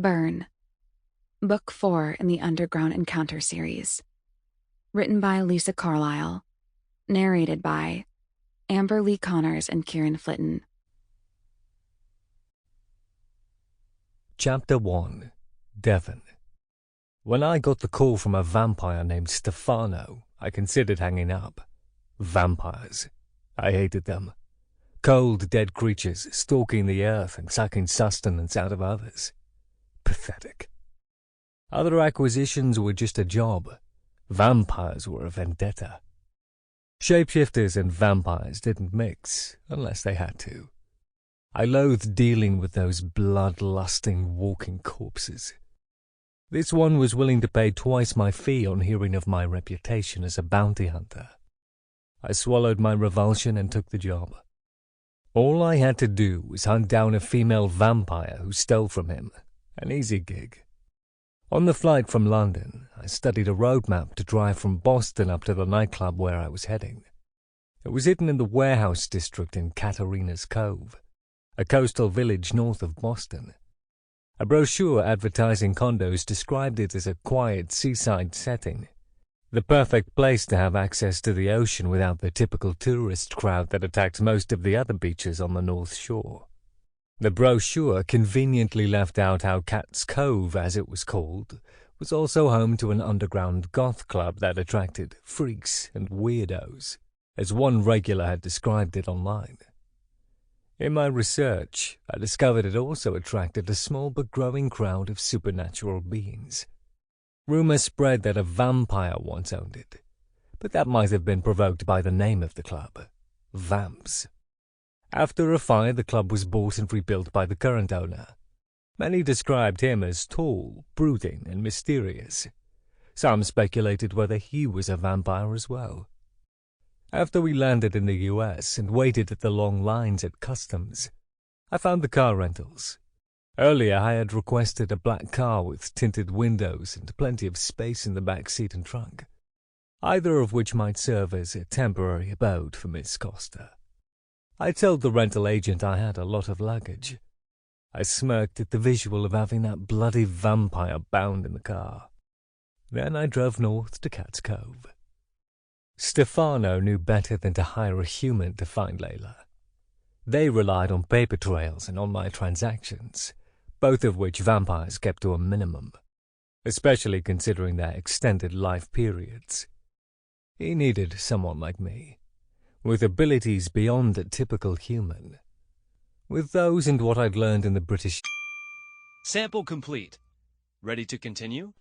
Burn. Book 4 in the Underground Encounter series. Written by Lisa Carlisle. Narrated by Amber Lee Connors and Kieran Flitton. Chapter 1. Devon. When I got the call from a vampire named Stefano, I considered hanging up. Vampires. I hated them. Cold, dead creatures stalking the earth and sucking sustenance out of others. Pathetic. Other acquisitions were just a job. Vampires were a vendetta. Shapeshifters and vampires didn't mix, unless they had to. I loathed dealing with those blood-lusting walking corpses. This one was willing to pay twice my fee on hearing of my reputation as a bounty hunter. I swallowed my revulsion and took the job. All I had to do was hunt down a female vampire who stole from him. An easy gig. On the flight from London, I studied a road map to drive from Boston up to the nightclub where I was heading. It was hidden in the warehouse district in Katarina's Cove, a coastal village north of Boston. A brochure advertising condos described it as a quiet seaside setting, the perfect place to have access to the ocean without the typical tourist crowd that attacks most of the other beaches on the North Shore. The brochure conveniently left out how Cat's Cove, as it was called, was also home to an underground goth club that attracted freaks and weirdos, as one regular had described it online. In my research, I discovered it also attracted a small but growing crowd of supernatural beings. Rumors spread that a vampire once owned it, but that might have been provoked by the name of the club, Vamps. After a fire, the club was bought and rebuilt by the current owner. Many described him as tall, brooding, and mysterious. Some speculated whether he was a vampire as well. After we landed in the US and waited at the long lines at customs, I found the car rentals. Earlier I had requested a black car with tinted windows and plenty of space in the back seat and trunk, either of which might serve as a temporary abode for Miss Costa. I told the rental agent I had a lot of luggage. I smirked at the visual of having that bloody vampire bound in the car. Then I drove north to Cat's Cove. Stefano knew better than to hire a human to find Layla. They relied on paper trails and on my transactions, both of which vampires kept to a minimum, especially considering their extended life periods. He needed someone like me, with abilities beyond a typical human. With those and what I'd learned in the British... Sample complete. Ready to continue?